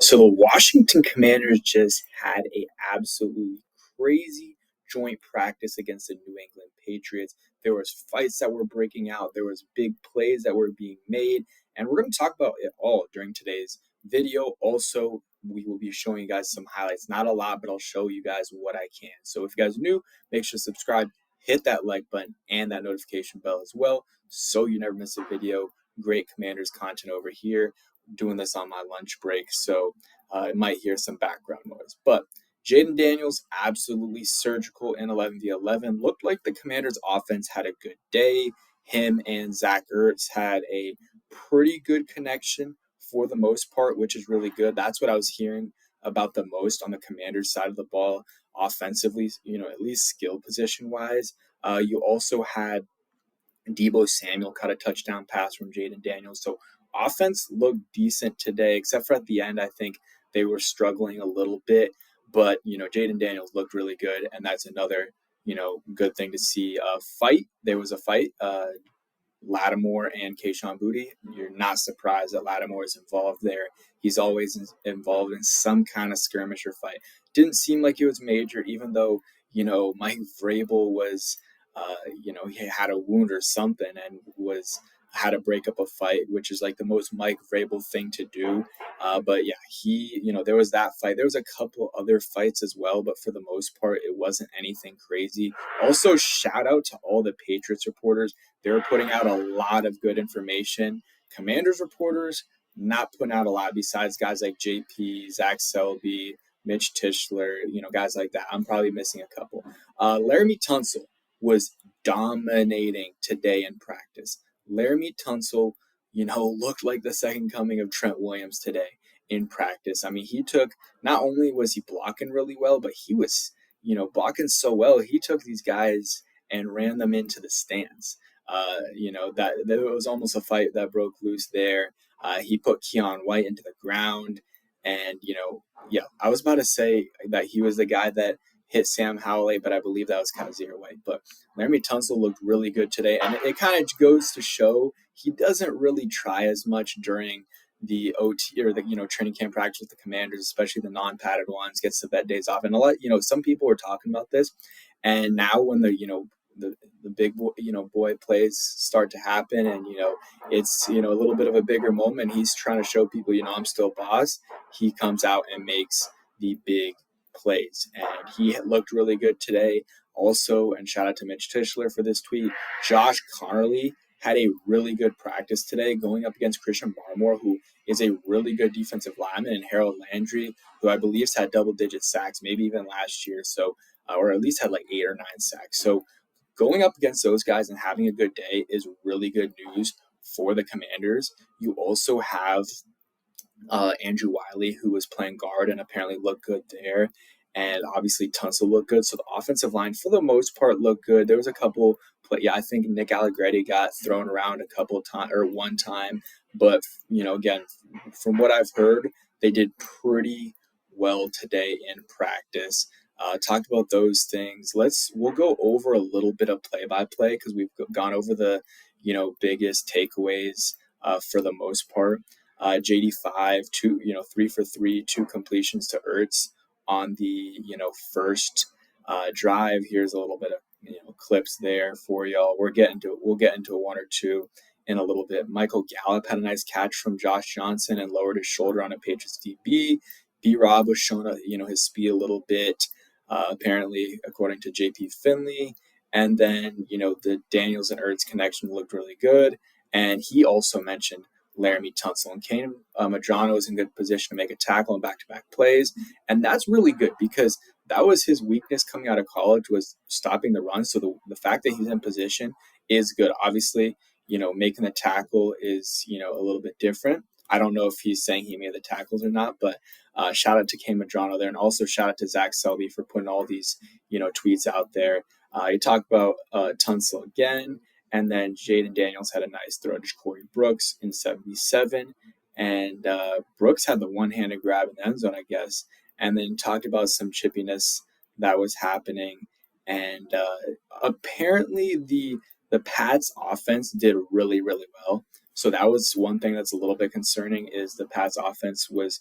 So the Washington Commanders just had a absolutely crazy joint practice against the New England Patriots. There was fights that were breaking out, there was big plays that were being made, and we're going to talk about it all during today's video. Also, we will be showing you guys some highlights. Not a lot, but I'll show you guys what I can. So if you guys are new, make sure to subscribe, hit that like button and that notification bell as well so you never miss a video. Great Commanders content over here, doing this on my lunch break, so it might hear some background noise. But Jaden Daniels, absolutely surgical in 11v11. Looked like the Commanders' offense had a good day. Him and Zach Ertz had a pretty good connection for the most part, which is really good. That's what I was hearing about the most on the Commanders' side of the ball offensively, at least skill position wise. You also had Deebo Samuel caught a touchdown pass from Jaden Daniels. So offense looked decent today, except for at the end. I think they were struggling a little bit. But, Jaden Daniels looked really good. And that's another, good thing to see. There was a fight. Lattimore and Kayshon Boutte. You're not surprised that Lattimore is involved there. He's always involved in some kind of skirmish or fight. Didn't seem like it was major, even though, Mike Vrabel was, he had a wound or something and had to break up a fight, which is like the most Mike Vrabel thing to do. But yeah, there was that fight. There was a couple other fights as well, but for the most part, it wasn't anything crazy. Also, shout out to all the Patriots reporters. They were putting out a lot of good information. Commanders reporters not putting out a lot besides guys like JP, Zach Selby, Mitch Tischler, guys like that. I'm probably missing a couple. Laremy Tunsil was dominating today in practice. Laremy Tunsil, looked like the second coming of Trent Williams today in practice. I mean, not only was he blocking really well, but he was, blocking so well. He took these guys and ran them into the stands. That there was almost a fight that broke loose there. He put Keon White into the ground. And, yeah, I was about to say that he was the guy that hit Sam Howell, but I believe that was Kaiser White. But Laremy Tunsil looked really good today. And it kind of goes to show he doesn't really try as much during the OT or the training camp practice with the Commanders, especially the non-padded ones, gets the vet days off. And a lot, some people were talking about this. And now when the big boy plays start to happen, and it's a little bit of a bigger moment, he's trying to show people, I'm still boss. He comes out and makes the big plays, and he looked really good today also. And shout out to Mitch Tischler for this tweet. Josh Connerly had a really good practice today going up against Christian Barmore, who is a really good defensive lineman, and Harold Landry, who I believe had double-digit sacks, maybe even last year, so or at least had like 8 or 9 sacks. So going up against those guys and having a good day is really good news for the Commanders. You also have Andrew Wiley, who was playing guard and apparently looked good there. And obviously Tunsil looked good. So the offensive line, for the most part, looked good. There was a couple I think Nick Allegretti got thrown around a couple times or one time. But, again, from what I've heard, they did pretty well today in practice. Talked about those things. We'll go over a little bit of play-by-play because we've gone over the, biggest takeaways for the most part. JD5, 3 for 3, 2 completions to Ertz on the, first drive. Here's a little bit of, clips there for y'all. We'll get into one or two in a little bit. Michael Gallup had a nice catch from Josh Johnson and lowered his shoulder on a Patriots DB. B-Rob was showing, his speed a little bit, apparently, according to JP Finley. And then, the Daniels and Ertz connection looked really good. And he also mentioned Laremy Tunsil, and Kane Madrano is in good position to make a tackle in back-to-back plays. And that's really good because that was his weakness coming out of college, was stopping the run. So the fact that he's in position is good. Obviously, making the tackle is, a little bit different. I don't know if he's saying he made the tackles or not, but shout out to Kane Madrano there. And also shout out to Zach Selby for putting all these, tweets out there. You talk about Tunsil again. And then Jaden Daniels had a nice throw to Corey Brooks in 77. And Brooks had the one-handed grab in the end zone, I guess. And then talked about some chippiness that was happening. And apparently the Pats offense did really, really well. So that was one thing that's a little bit concerning, is the Pats offense was,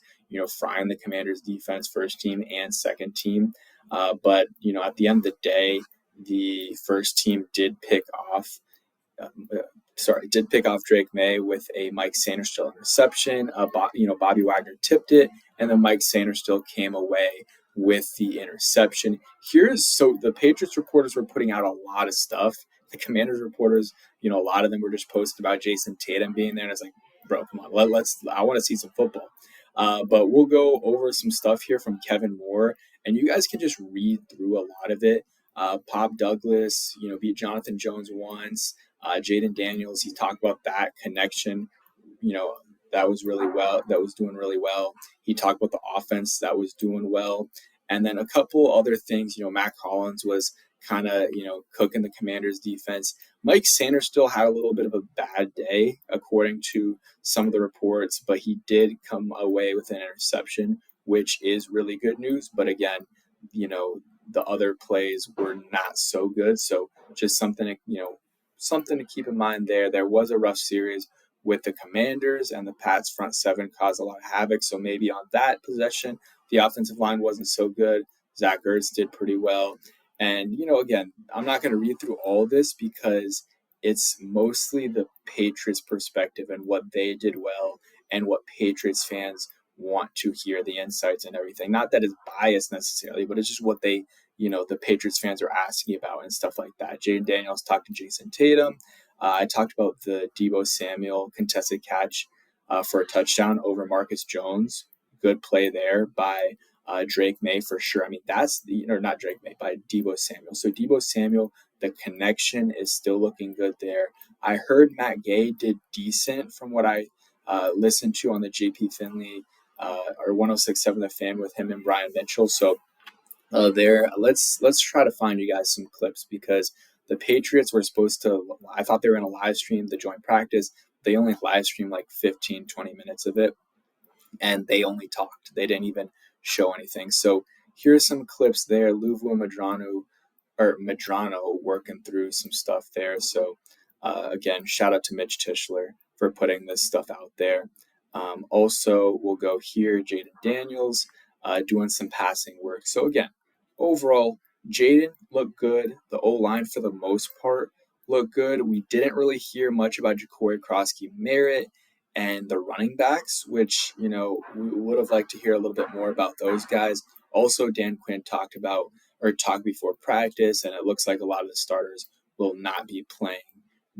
frying the Commanders' defense, first team and second team. But at the end of the day, the first team did pick off Drake May with a Mike Sanderstill interception. Bobby Wagner tipped it, and then Mike Sanderstill came away with the interception. So the Patriots reporters were putting out a lot of stuff. The Commanders reporters, a lot of them were just posting about Jason Tatum being there, and it's like, bro, come on, I want to see some football. But we'll go over some stuff here from Kevin Moore, and you guys can just read through a lot of it. Pop Douglas, beat Jonathan Jones once. Jaden Daniels, he talked about that connection, that was doing really well. He talked about the offense that was doing well. And then a couple other things, Matt Collins was kind of, cooking the Commanders defense. Mike Sanders still had a little bit of a bad day, according to some of the reports, but he did come away with an interception, which is really good news. But again, the other plays were not so good. So just something to keep in mind there. There was a rough series with the Commanders, and the Pats front seven caused a lot of havoc. So maybe on that possession, the offensive line wasn't so good. Zach Ertz did pretty well. And, again, I'm not going to read through all this because it's mostly the Patriots' perspective and what they did well and what Patriots fans want to hear, the insights and everything. Not that it's biased necessarily, but it's just what they, the Patriots fans are asking about and stuff like that. Jaden Daniels talked to Jason Tatum. I talked about the Deebo Samuel contested catch for a touchdown over Marcus Jones. Good play there by Drake May for sure. I mean, not Drake May, by Deebo Samuel. So Deebo Samuel, the connection is still looking good there. I heard Matt Gay did decent from what I listened to on the JP Finley or 106.7 The Fan with him and Brian Mitchell. So let's try to find you guys some clips, because the Patriots were supposed to, I thought they were going to live stream the joint practice. They only live streamed like 15, 20 minutes of it, and they only talked. They didn't even show anything. So here's some clips there. Luvu Medrano working through some stuff there. So again, shout out to Mitch Tischler for putting this stuff out there. Also, we'll go here, Jaden Daniels doing some passing work. So again, overall, Jaden looked good. The O-line, for the most part, looked good. We didn't really hear much about Ja'Cory Crosky-Merritt and the running backs, which, we would have liked to hear a little bit more about those guys. Also, Dan Quinn talked before practice, and it looks like a lot of the starters will not be playing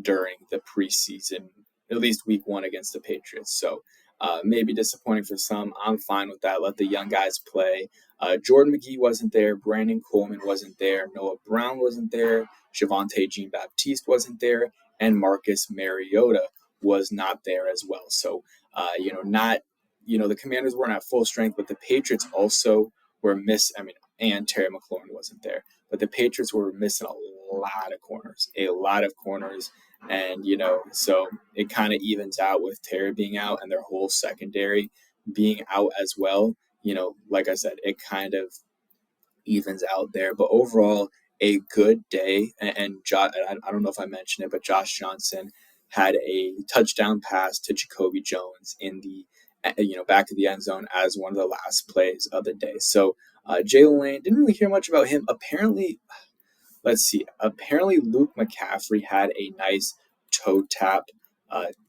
during the preseason, at least week one against the Patriots. So maybe disappointing for some. I'm fine with that. Let the young guys play. Jordan McGee wasn't there. Brandon Coleman wasn't there. Noah Brown wasn't there. Javonte Jean-Baptiste wasn't there. And Marcus Mariota was not there as well. So, the Commanders weren't at full strength, but the Patriots also were and Terry McLaurin wasn't there. But the Patriots were missing a lot of corners. And, so it kind of evens out with Terry being out and their whole secondary being out as well. Like I said, it kind of evens out there. But overall, a good day. And I don't know if I mentioned it, but Josh Johnson had a touchdown pass to Jacoby Jones in the back of the end zone as one of the last plays of the day. So Jalen Lane, didn't really hear much about him. Apparently Luke McCaffrey had a nice toe tap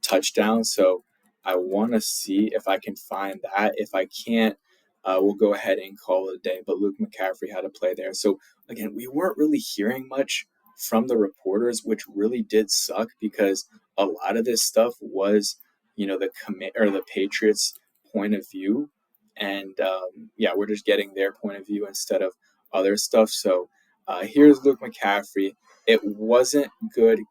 touchdown. So I want to see if I can find that. If I can't, we'll go ahead and call it a day. But Luke McCaffrey had a play there. So again, we weren't really hearing much from the reporters, which really did suck, because a lot of this stuff was, the Patriots' point of view, and we're just getting their point of view instead of other stuff. So here's Luke McCaffrey. It wasn't good